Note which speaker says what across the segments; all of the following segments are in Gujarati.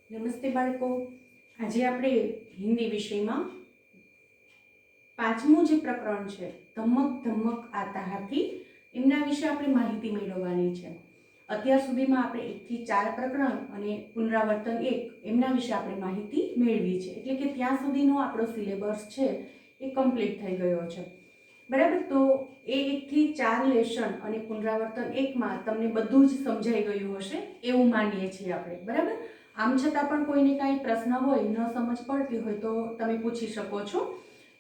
Speaker 1: નમસ્તે બાળકો, આજે આપણે હિન્દી વિષયમાં પાંચમું જે પ્રકરણ છે ધમક ધમક આતા હાથી એમના વિશે આપણે માહિતી મેળવવાની છે. અત્યાર સુધીમાં આપણે 1 થી 4 પ્રકરણ અને પુનરાવર્તન 1 એમના વિશે આપણે માહિતી મેળવી છે. એટલે કે ત્યાં સુધીનો આપણો સિલેબસ છે એ કમ્પ્લીટ થઈ ગયો છે. બરાબર, તો એ 1 થી 4 લેસન અને પુનરાવર્તન 1 માં તમને બધું જ સમજાઈ ગયું હશે એવું માનીએ છીએ આપણે. બરાબર, આમ છતાં પણ કોઈને કાંઈ પ્રશ્ન હોય, ન સમજ પડતી હોય તો તમે પૂછી શકો છો.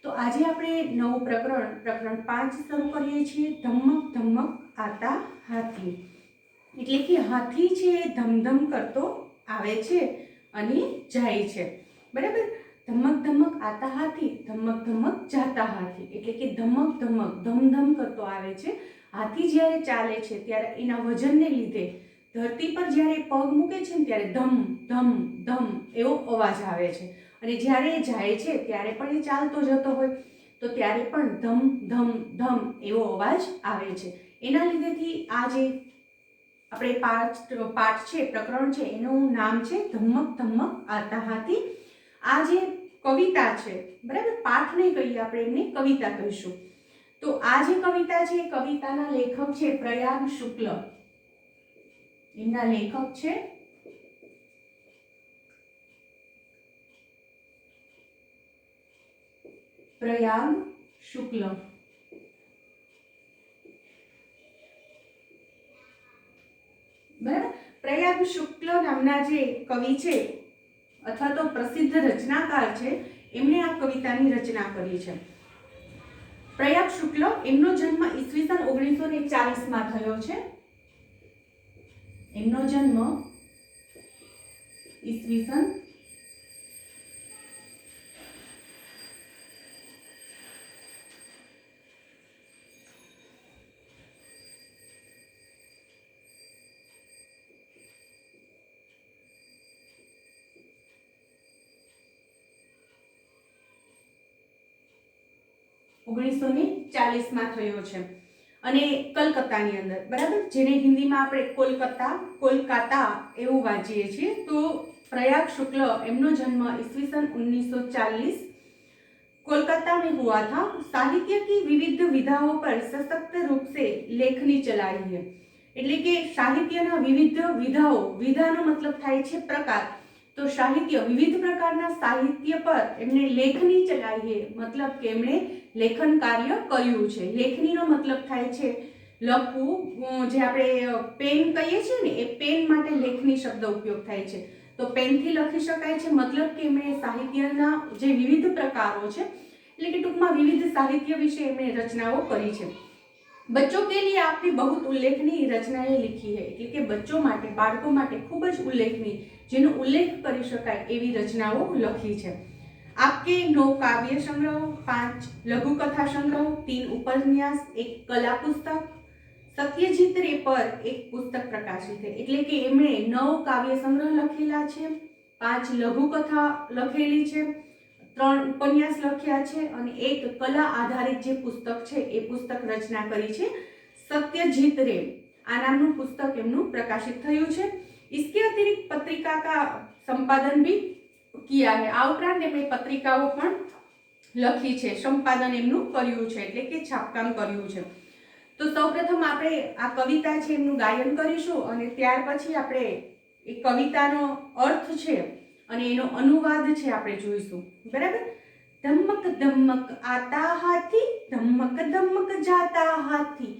Speaker 1: તો આજે આપણે નવું પ્રકરણ 5 શરૂ કરીએ છીએ. ધમક ધમક આતા હાથી. એટલે કે હાથી છે એ ધમધમ કરતો આવે છે અને જાય છે. બરાબર, ધમક ધમક આતા હાથી, ધમક ધમક જાતા હાથી. એટલે કે ધમક ધમક ધમધમ કરતો આવે છે. હાથી જ્યારે ચાલે છે ત્યારે એના વજનને લીધે ધરતી પર જ્યારે પગ મૂકે છે ને ત્યારે ધમ ધમ ધમ એવો અવાજ આવે છે. અને જ્યારે એ જાય છે ત્યારે પણ એ ચાલતો જતો હોય તો ત્યારે પણ ધમ ધમ ધમ એવો અવાજ આવે છે. એના લીધેથી આ જે આપણે પાઠ છે, પ્રકરણ છે, એનું નામ છે ધમક ધમક આતા હાથી. આ જે કવિતા છે, બરાબર, પાઠ નહીં કહીએ આપણે, એમને કવિતા કહીશું. તો આ જે કવિતા છે એ કવિતાના લેખક છે પ્રયાગ શુક્લ. એમના લેખક છે પ્રયાગ શુક્લ. બરાબર, પ્રયાગ શુક્લ નામના જે કવિ છે અથવા તો પ્રસિદ્ધ રચનાકાર છે, એમણે આ કવિતાની રચના કરી છે. પ્રયાગ શુક્લ, એમનો જન્મ ઈસવીસન 1940 માં થયો છે. એમનો જન્મ ઈસવીસન 1940 માં થયો છે અને કલકત્તાની અંદર. બરાબર, જેને હિન્દીમાં આપણે કોલકાતા એવું વાંચીએ છીએ. તો प्रयाग शुक्ल एमनो जन्म ईस्वीसन 1940 कोलकाता में हुआ था. साहित्य की विविध विधाओं पर सशक्त रूप से लेखनी चलाई है. એટલે કે સાહિત્યના વિવિધ વિધાઓ, વિધાનો મતલબ થાય છે પ્રકાર, તો સાહિત્ય, વિવિધ પ્રકારના સાહિત્ય પર એમણે લેખની ચલાવી છે. મતલબ કે એમણે લેખન કાર્ય કર્યું છે. લેખનીનો મતલબ થાય છે લખવું. જે આપણે પેન કહીએ છીએ ને, એ પેન માટે લેખની શબ્દ ઉપયોગ થાય છે. તો પેનથી લખી શકાય છે. મતલબ કે એમણે સાહિત્યના જે વિવિધ પ્રકારો છે, એટલે કે ટૂંકમાં વિવિધ સાહિત્ય વિશે એમણે રચનાઓ કરી છે. बच्चों के लिए आपने बहुत उल्लेखनीय रचनाएं लिखी है. એટલે કે બચ્ચો માટે, બાળકો માટે ખૂબ જ ઉલ્લેખનીય, જેનો ઉલ્લેખ કરી શકાય એવી રચનાઓ લખી છે. आपके 9 काव्य संग्रह, 5 लघु कथा संग्रह, 3 उपन्यास, 1 कला पुस्तक, सत्यजीत रे पर एक पुस्तक प्रकाशित है. એટલે કે એમણે 9 કાવ્ય સંગ્રહ લખેલા છે, 5 લઘુ કથા લખેલી છે, 3 ઉપન્યાસ લખ્યા છે અને 1 કલા આધારિત જે પુસ્તક છે એ પુસ્તક રચના કરી છે. सत्यजीत रे આ નામનું પુસ્તક એમનું પ્રકાશિત થયું છે. इसके अतिरिक्त पत्रिका का संपादन भी किया है. આ ઉપરાંત એમણે પત્રિકાઓ પણ લખી છે, સંપાદન એમનું કર્યું છે, એટલે કે છાપકામ કર્યું છે. તો સૌપ્રથમ આપણે આ કવિતા છે એમનું ગાયન કરીશું અને ત્યાર પછી આપણે એ કવિતાનો અર્થ છે અને એનો અનુવાદ છે આપણે જોઈશું. બરાબર, ધમક ધમક આતા હાથી, ધમક ધમક જાતા હાથી,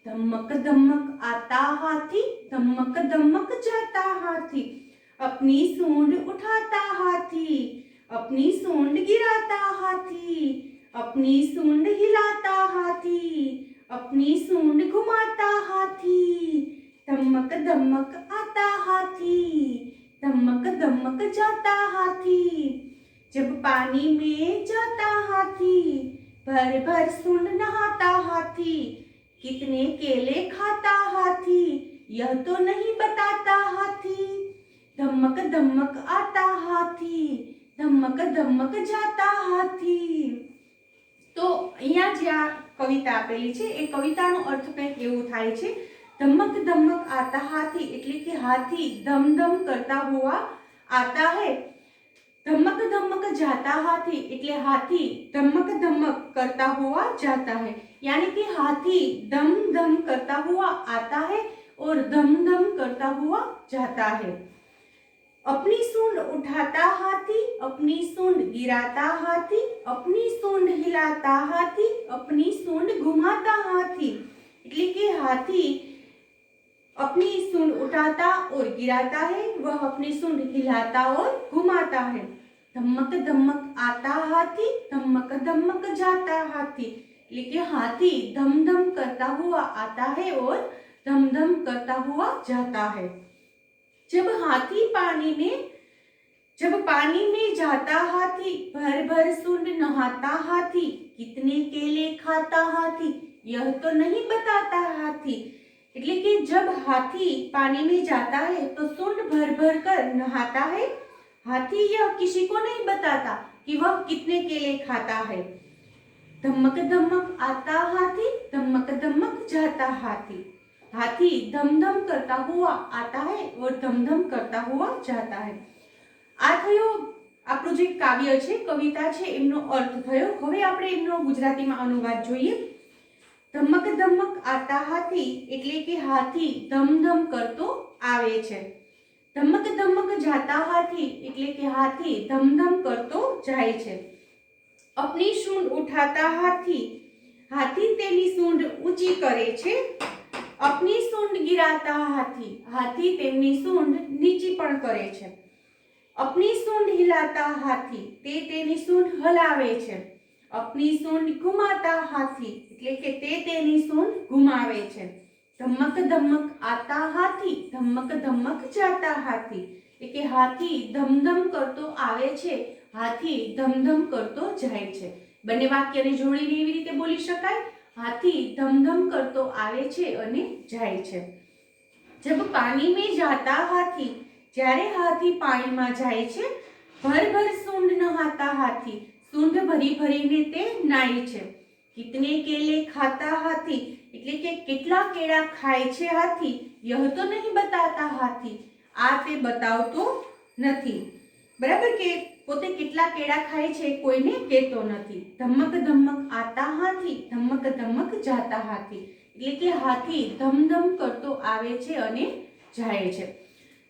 Speaker 1: ધમક ધમક આતા हाथी, धमक धमक जाता हाथी, अपनी सूंड उठाता हाथी, अपनी सूंड गिराता हाथी, अपनी सूंड हिलाता हाथी, अपनी सूंड घुमाता हाथी, धमक धमक आता हाथी, धमक धमक जाता हाथी, जब पानी में जाता हाथी, भर भर सूंड नहाता हाथी, कितने केले खाता हाथी, यह तो नहीं बताता हाथी, धमक धमक आता हाथी, धमक धमक जाता हाथी. તો અહીંયા જે આ કવિતા આપેલી છે એ કવિતાનો અર્થ કંઈક એવું થાય છે, ધમક ધમક આતા હાથી, એટલે કે હાથી ધમધમ કરતા હુઆ आता है। धमक धमक जाता हाथी એટલે હાથી ધમક ધમક करता हुआ जाता है, यानी कि हाथी दम दम करता हुआ आता है और दम दम करता हुआ जाता है। अपनी सूंड उठाता हाथी, अपनी सूंड गिराता हाथी, अपनी सूंड हिलाता हाथी, अपनी सूंड घुमाता हाथी એટલે કે હાથી अपनी सूंड उठाता और गिराता है, वह अपनी सूंड हिलाता और घुमाता है। धमक धमक आता हाथी, धमक धमक जाता हाथी એટલે કે हाथी धम धम करता हुआ आता है और धम धम करता हुआ जाता है। जब पानी में जाता हाथी, भर भर सूंड नहाता हाथी, कितने केले खाता हाथी, यह तो नहीं बताता हाथी એટલે કે जब हाथी पानी में जाता है तो सूंड भर भर कर नहाता है, हाथी यह किसी को नहीं बताता कि वह कितने केले खाता है। धमक धमक आता हाथी, धमक धमक जाता हाथी, हाथी धम धम करता हुआ आता है और धम धम करता हुआ जाता है। आ थयो આપણું જે કાવ્ય છે, કવિતા છે, એમનો અર્થ થયો। હવે આપણે એમનો ગુજરાતીમાં અનુવાદ જોઈએ। ધમક ધમક આતા હાથી એટલે કે હાથી ધમ ધમ કરતો આવે છે। ધમક ધમક જાતા હાથી એટલે કે હાથી ધમ ધમ કરતો જાય છે। अपनी सूंड उठाता हाथी, हाथी तेनी सूंड ऊंची करे छे। अपनी सूंड गिराता हाथी, हाथी तेमनी सूंड नीची पण करे छे। अपनी सूंड हिलाता हाथी, ते तेनी सूंड हलावे छे। अपनी सूंड घुमाता हाथी એટલે કે તે તેની सूंड ઘુમાવે છે। ધમક ધમક આતા હાથી, ધમક ધમક જાતા હાથી એટલે કે હાથી ધમધમ કરતો આવે છે, હાથી ધમધમ કરતો જાય છે। બંને વાક્યને જોડીને એવી રીતે બોલી શકાય, હાથી ધમધમ કરતો આવે છે અને જાય છે। जब पानी में जाता हाथी, જ્યારે હાથી પાણીમાં જાય છે। ભર ભર सूंड नहाता हाथी, सूंड भरी भरीने ते નાય છે। कितने केले खाता हाथी એટલે કે કેટલા કેળા ખાય છે હાથી, यह तो नहीं बताता हाथी, આ તે બતાવતો નથી। બરાબર કે પોતે કેટલા કેળા ખાય છે કોઈને કહેતો નથી। ધમક ધમક આતા હાથી, ધમક ધમક જાતા હાથી એટલે કે હાથી ધમધમ કરતો આવે છે અને જાય છે।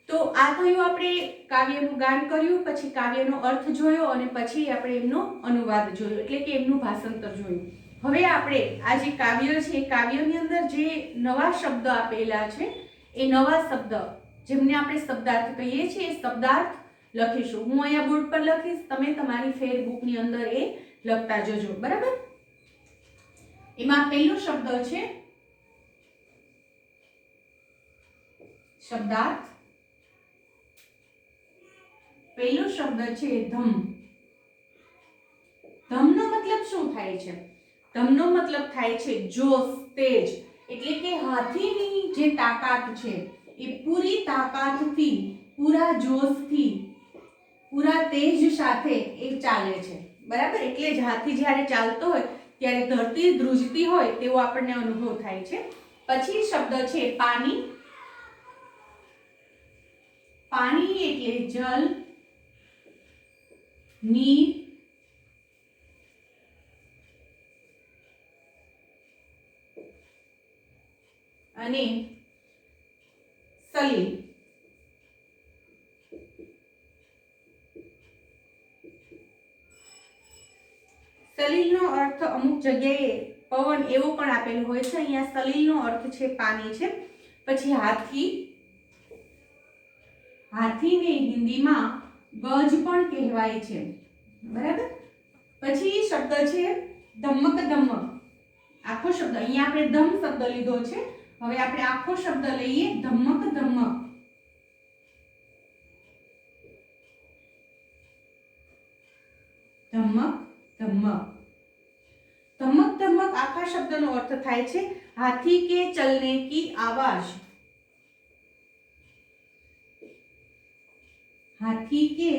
Speaker 1: તો આ થયું, આપણે કાવ્યનું ગાન કર્યું, પછી કાવ્યનો અર્થ જોયો અને પછી આપણે એમનો અનુવાદ જોયો એટલે કે એમનું ભાષાંતર જોયું। હવે આપણે આ જે કાવ્ય છે, કાવ્યની અંદર જે નવા શબ્દ આપેલા છે, એ નવા શબ્દ જેમને આપણે શબ્દાર્થ કહીએ છીએ, એ શબ્દાર્થ લખીશું। હું અહીંયા બોર્ડ પર લખીશ, તમે તમારી ફેર બુકની અંદર એ લખતા જજો। બરાબર, એમાં પહેલો શબ્દ છે શબ્દાર્થ। પહેલો શબ્દ છે ધમ। ધમનો મતલબ શું થાય છે? ધમનો મતલબ થાય છે જોશ, તેજ, એટલે કે હાથીની જે તાકાત છે એ પૂરી તાકાતથી, પૂરા જોશથી, પૂરા તેજ સાથે એ ચાલે છે। બરાબર, એટલે જ હાથી જ્યારે ચાલતો હોય ત્યારે ધરતી ધ્રુજતી હોય તેવો આપણને અનુભવ થાય છે। પછી શબ્દ છે પાણી। પાણી એટલે જલ, નીર, અને સલીલ। સલીલનો અર્થ અમુક જગ્યાએ પવન એવો પણ આપેલો હોય છે, અહીંયા સલીલનો અર્થ છે પાણી છે। પછી હાથી, હાથીને હિન્દીમાં ગજ પણ કહેવાય છે। બરાબર, પછી શબ્દ છે ધમક ધમક। આખો શબ્દ, અહીંયા આપણે ધમ શબ્દ લીધો છે, હવે આપણે આખો શબ્દ લઈએ ધમક ધમક। ધમક ધમક, ધમક ધમક આખા શબ્દનો અર્થ થાય છે હાથી કે ચલને की आवाज। हाथी के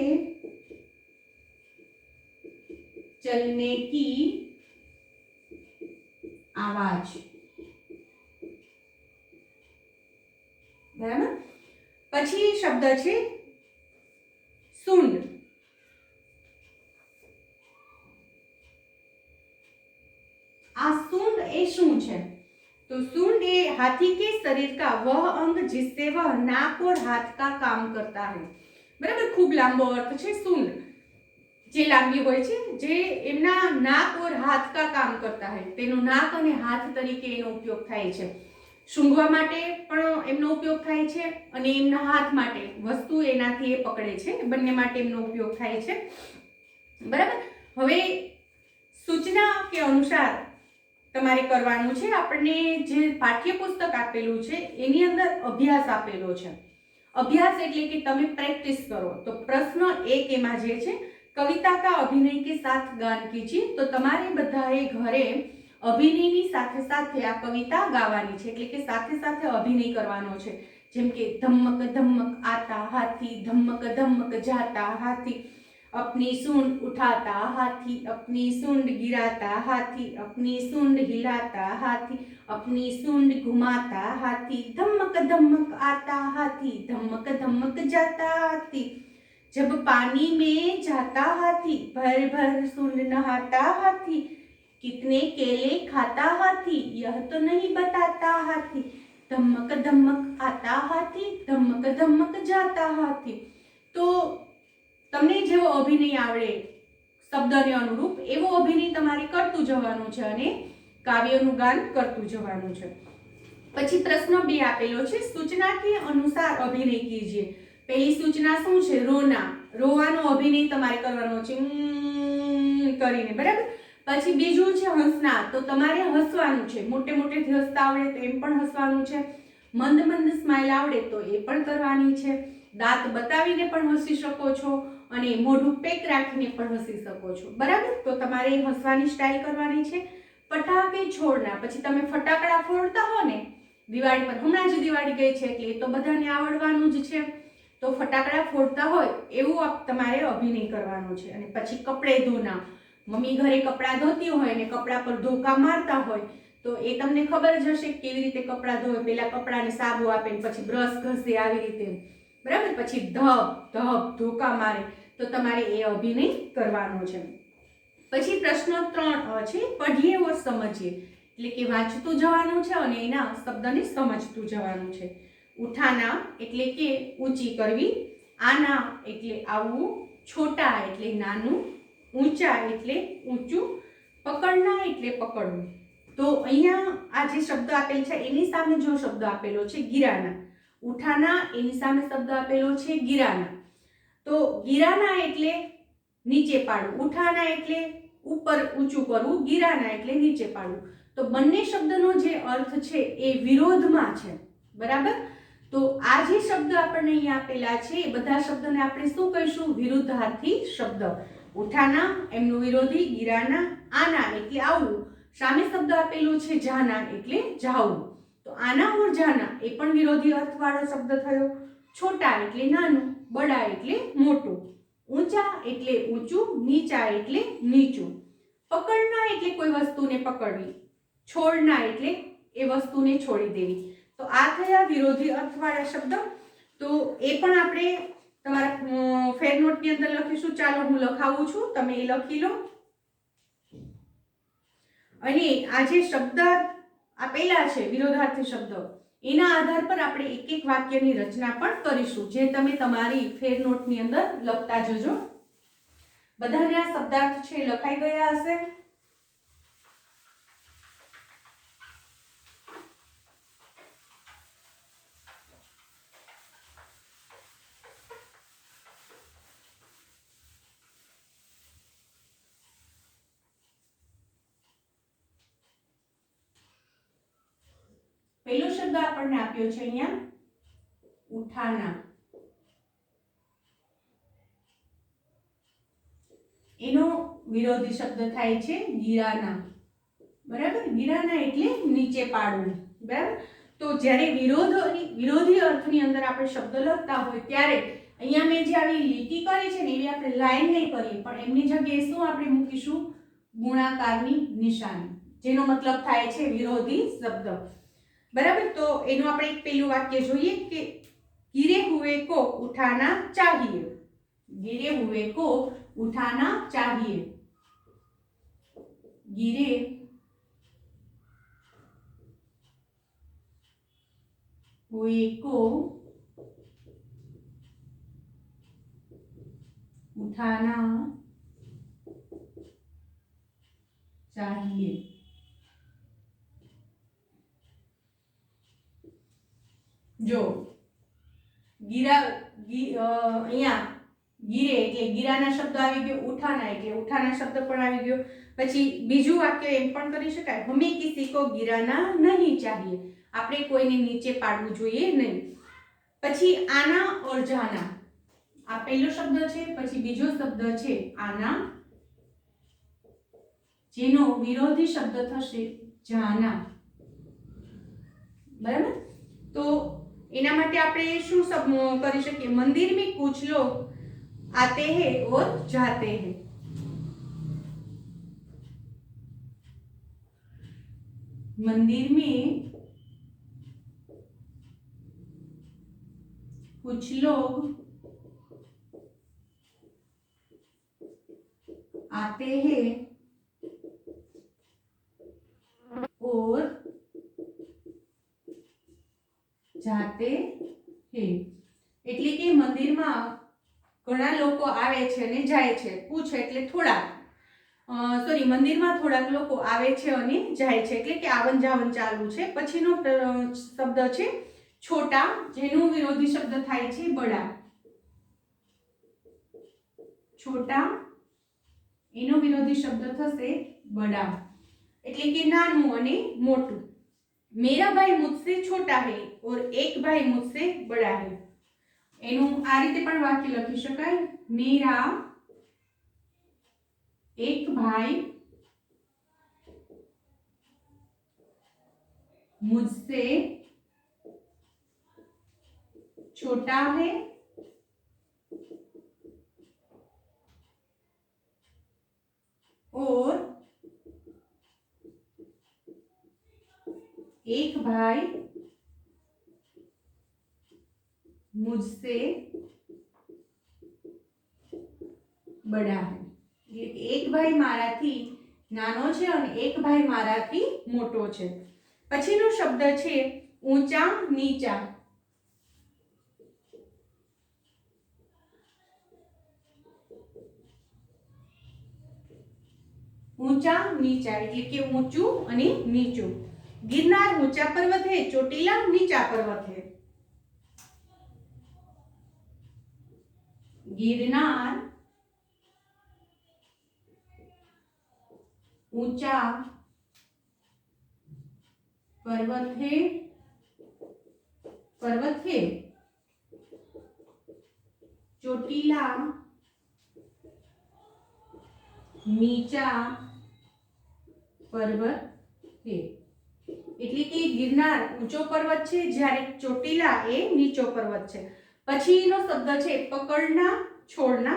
Speaker 1: चलने की आवाज। बराबर, પછી શબ્દ છે सूंड। आ सूंड ए शू है? तो सूंड ए हाथी के शरीर का वह अंग जिससे वह नाक और हाथ का काम करता है। बराबर, खूब लांबो अर्थ है सूंड, जे लांबी होय छे, जे एमना नाक और हाथ का काम करता है, तेनो नाक अने हाथ तरीके एनो उपयोग थाय छे। सूंघवा माटे पण एमनो उपयोग थाय छे अने एमना हाथ माटे वस्तु एनाथी ए पकड़े छे, बंने माटे एमनो उपयोग थाय छे। बराबर, हवे सूचना के अनुसार तमारे करवानुं छे। आपणे जे पाठ्यपुस्तक आपेલું છે એની અંદર અભ્યાસ આપેલો છે। अभ्यास एटले कि तमे प्रेक्टिस करो। तो प्रश्न 1 एमां जे छे कविता का अभिनय के साथ गान कीजिए। तो तमारे बधाए घरे अभिनयनी साथे साथे आ कविता गावानी छे, એટલે કે સાથે સાથે અભિનય કરવાનો છે। જેમ કે ધમક ધમક आता हाथी, धमक धमक जाता हाथी, अपनी सूंड उठाता हाथी, अपनी सूंड गिराता हाथी, अपनी सूंड हिलाता हाथी, अपनी सूंड घुमाता हाथी, धमक धमक आता हाथी, धमक धमक जाता हाथी, जब पानी में जाता हाथी, भर भर सूंड नहाता हाथी, कितने केले खाता हाथी, यह तो नहीं बताता हाथी, धमक धमक आता हाथी, धमक धमक जाता हाथी। तो तमने जेवो अभिनय आवड़े शब्दने अनुरूप एवो अभिनय तमारे करतुं जवानुं छे अने काव्यनुं गान करतुं जवानुं छे। पछी प्रश्न 2 आपेलो छे, सूचना के अनुसार अभिनय कीजिए। पहली सूचना शुं छे? रोना, रोवानो अभिनय तमारे करवानो छे करीने। बराबर, पछी बीजुं छे हंसना, तो तमारे हसवानुं छे। मोटे मोटे थी हसता आवडे तो एम पण हसवानुं छे। मंद मंद स्माइल आवडे तो ए पण करवानी छे। दांत बतावीने पण हसी शको छो અને મોઢું પેક રાખીને પણ હસી શકો છો। બરાબર, તો તમારે હસવાની સ્ટાઇલ કરવાની છે। ફટાકે છોડના, પછી તમે ફટાકડા ફોડતા હો ને દિવાળી પર, હમણાં જ દિવાળી ગઈ છે એટલે એ તો બધાને આવડવાનું જ છે, તો ફટાકડા ફોડતા હોય એવું તમારે અભિનય કરવાનો છે। અને પછી કપડે ધોના, મમ્મી ઘરે કપડાં ધોતી હોય ને કપડા પર ધોકા મારતા હોય તો એ તમને ખબર જ હશે કેવી રીતે કપડાં ધોય। પેલા કપડાને સાબુ આપે પછી બ્રશ ઘસે આવી રીતે। બરાબર, પછી ધબ ધબ ધોકા મારે तो तमारे ए अभिनय करवानो छे। पछी प्रश्न 3 छे, पढ़िए और समझिए, એટલે કે વાંચતું જવાનું છે અને એના શબ્દને સમજતું જવાનું છે। ઉઠાના એટલે કે ઊંચી કરવી, આના એટલે આવવું, છોટા એટલે નાનું, ઊંચા એટલે ઊંચું, પકડના એટલે પકડવું। તો અહીંયા આ જે શબ્દ આપેલ છે એની સામે જો શબ્દ આપેલો છે ગિરાના, ઉઠાના એની સામે શબ્દ આપેલો છે ગિરાના। तो गिराना एटले नीचे पाडવું, उठाना एटले ऊपर ऊंचू करવું, गिराना एटले नीचे पाडવું। तो बंने शब्दनो जे अर्थ छे ए विरोधमां छे। बराबर, तो आ जे शब्द आपणे अहींया आपेला छे ए बधा शब्दने आपणे शुं कहीशुं? विरुद्धार्थी शब्द। उठाना एमनो विरोधी गिराना, आना एटले आवવું, सामे शब्द आपेलो छे जाना एटले जावવું। तो आना और जाना ए पण विरोधी अर्थवाळो शब्द थयो। छोटा एटले नानुं, बड़ा एटले मोटू, ऊंचा एटले ऊंचू, नीचा एटले नीचू, पकड़ना एटले कोई वस्तुने पकड़वी, छोड़ना एटले ए वस्तुने छोड़ी देवी। तो आ थया विरोधी अर्थवाळा शब्द। तो ए पण आपणे तमारा फेर नोटनी अंदर लखीशुं। चालो हुं लखावुं छुं, तमे ए लखी लो। अने आ जे शब्द आपेला छे विरोधार्थी शब्द एना आधार पर આપણે એક એક વાક્યની રચના પણ કરીશું, જે તમે તમારી ફેર નોટની અંદર લખતા જજો। બધાને આ શબ્દાર્થ છે લખાઈ ગયા હશે। પહેલો શબ્દ આપણને આપ્યો છે અહીંયા ઉઠાના, એનો વિરોધી શબ્દ થાય છે ગિરાના। બરાબર, ગિરાના એટલે નીચે પાડવું। બરાબર, તો જ્યારે વિરોધી અર્થની અંદર આપણે શબ્દ લખતા હોય ત્યારે અહીંયા મેં જે આવી લીટી કરી છે ને એવી આપણે લાઈન નહીં કરીએ, પણ એમની જગ્યાએ શું આપણે મૂકીશું? ગુણાકારની નિશાની, જેનો મતલબ થાય છે વિરોધી શબ્દ। बराबर, तो एनु आपणे एक पहेलुं वाक्य जोईए के गिरे हुए को उठाना चाहिए। गिरे हुए को उठाना चाहिए, गिरे हुए को उठाना चाहिए। जो ગીરા અહીંયા ગીરે એટલે ગીરાના શબ્દ આવી ગયો, ઉઠાના એટલે ઉઠાના શબ્દ પણ આવી ગયો। પછી બીજું વાક્ય એમ પણ કરી શકાય, હમે કિસી को गिराना नहीं चाहिए, આપણે કોઈને નીચે પાડવું જોઈએ નહીં। પછી આના और जाना, આ પહેલો શબ્દ છે। પછી બીજો શબ્દ છે આના, જેનો વિરોધી શબ્દ થશે જાના, બરાબર। તો એના માટે આપણે શું सब કરી શકીએ, મંદિર में कुछ लोग आते हैं और जाते हैं। मंदिर में कुछ लोग आते हैं और जाते हैं, એટલે કે મંદિરમાં ઘણા લોકો આવે છે અને જાય છે। પૂછ એટલે થોડા, સોરી, મંદિરમાં થોડાક લોકો આવે છે અને જાય છે, એટલે કે આવન જાવન ચાલુ છે। પછીનો શબ્દ છે છોટા, જેનું વિરોધી શબ્દ થાય છે બડા। છોટા એનો વિરોધી શબ્દ થશે બડા, એટલે કે નાનું અને મોટું। मेरा भाई मुझसे छोटा है और एक भाई मुझसे बड़ा है, एनु आ रीते पण वाक्य लखी शकाय, मेरा एक भाई मुझसे छोटा है और एक भाई मुझसे बड़ा है, एक भाई माराथी नानो छे और एक भाई माराथी मोटो छे। पछीनो शब्द छे ऊंचा नीचा, ऊंचा नीचा એટલે કે ઊંચું અને નીચું। गिरनार ऊंचा पर्वत है, चोटीला नीचा पर्वत है। गिरनार ऊंचा पर्वत है, चोटीला नीचा पर्वत है, એટલે કે ગિરનાર ઊંચો પર્વત છે, જ્યારે ચોટીલા એ નીચો પર્વત છે। પછીનો શબ્દ છે પકડના છોડના,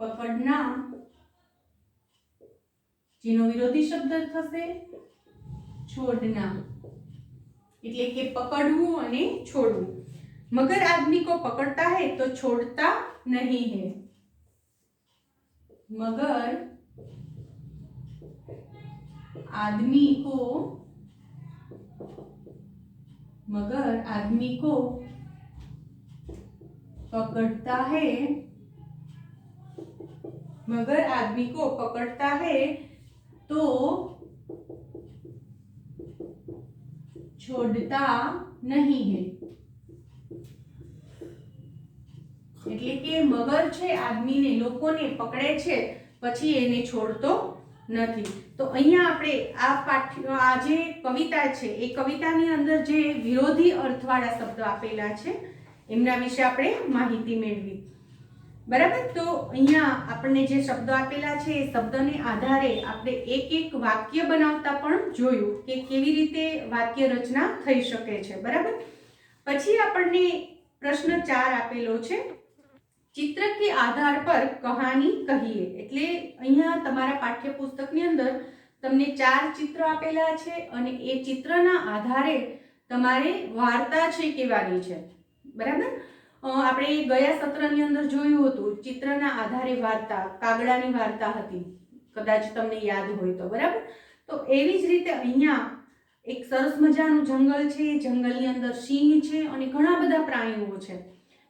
Speaker 1: પકડના જેનો વિરોધી શબ્દ થશે છોડના, એટલે કે પકડવું અને છોડવું। मगर आदमी को पकड़ता है तो छोड़ता नहीं है, मगर आदमी को पकड़ता है, मगर आदमी को पकड़ता है तो छोड़ता नहीं है, એટલે કે મગર છે આદમીને લોકોને પકડે છે પછી એને છોડતો નથી। તો અહીંયા આપણે આ જે કવિતા છે એ કવિતાની અંદર જે વિરોધી અર્થવાળા શબ્દો આપેલા છે એમના વિશે આપણે માહિતી મેળવી, બરાબર। તો અહીંયા આપણને જે શબ્દો આપેલા છે એ શબ્દને આધારે આપણે એક એક વાક્ય બનાવતા પણ જોયું કે કેવી રીતે વાક્ય રચના થઈ શકે છે, બરાબર। પછી આપણને પ્રશ્ન 4 આપેલો છે, चित्र के आधार पर कहानी कहिए, એટલે અહીંયા તમારા પાઠ્યપુસ્તકની અંદર તમને 4 ચિત્ર આપેલા છે અને એ ચિત્રના આધારે તમારે વાર્તા છે કહેવાની છે, બરાબર. આપણે ગયા સત્રની અંદર જોયું હતું ચિત્રના આધારે વાર્તા, કાગડાની વાર્તા હતી, કદાચ તમને યાદ હોય તો, બરાબર. તો એવી જ રીતે અહીંયા એક સરસ મજાનું જંગલ છે, જંગલની અંદર સિંહ છે અને ઘણા બધા પ્રાણીઓ છે.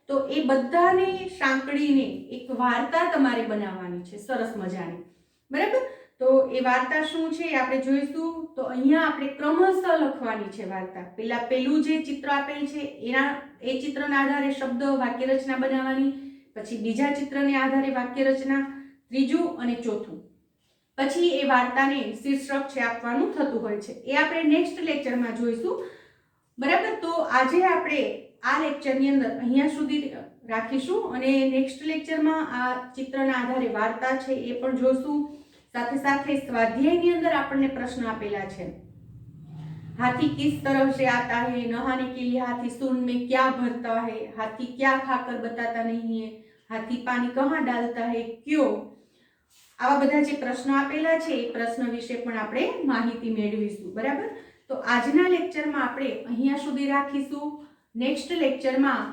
Speaker 1: તો એ બધાને સાંકળીને એક વાર્તા તમારે બનાવવાની છે સરસ મજાની, બરાબર. તો એ વાર્તા શું છે આપણે જોઈશું. તો અહીંયા આપણે ક્રમશઃ લખવાની છે વાર્તા. પેલું જે ચિત્ર આપેલ છે એ ચિત્રના આધારે શબ્દ વાક્ય રચના બનાવવાની, પછી બીજા ચિત્રને આધારે વાક્ય રચના, ત્રીજું અને ચોથું, પછી એ વાર્તાને શીર્ષક છે આપવાનું થતું હોય છે. એ આપણે નેક્સ્ટ લેક્ચરમાં જોઈશું, બરાબર. તો આજે આપણે આ લેક્ચરની અંદર અહીંયા સુધી રાખીશું અને નેક્સ્ટ લેક્ચરમાં આ ચિત્રના આધારે વાર્તા છે એ પણ જોઈશું. સાથે સાથે સ્વાધ્યાયની અંદર આપણને પ્રશ્ન આપેલા છે, हाथी किस तरह से आता है, नहाने के लिए हाथी सूंड में क्या भरता है, हाथी क्या खाकर बताता नहीं है, हाथी पानी कहाँ डालता है, क्यों. આવા બધા જે પ્રશ્નો આપેલા છે એ પ્રશ્ન વિશે પણ આપણે માહિતી મેળવીશું, બરાબર. તો આજના લેક્ચરમાં આપણે અહીંયા સુધી રાખીશું. નેક્સ્ટ લેક્ચરમાં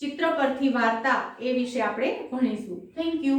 Speaker 1: ચિત્ર પરથી વાર્તા એ વિશે આપણે ભણીશું. Thank you.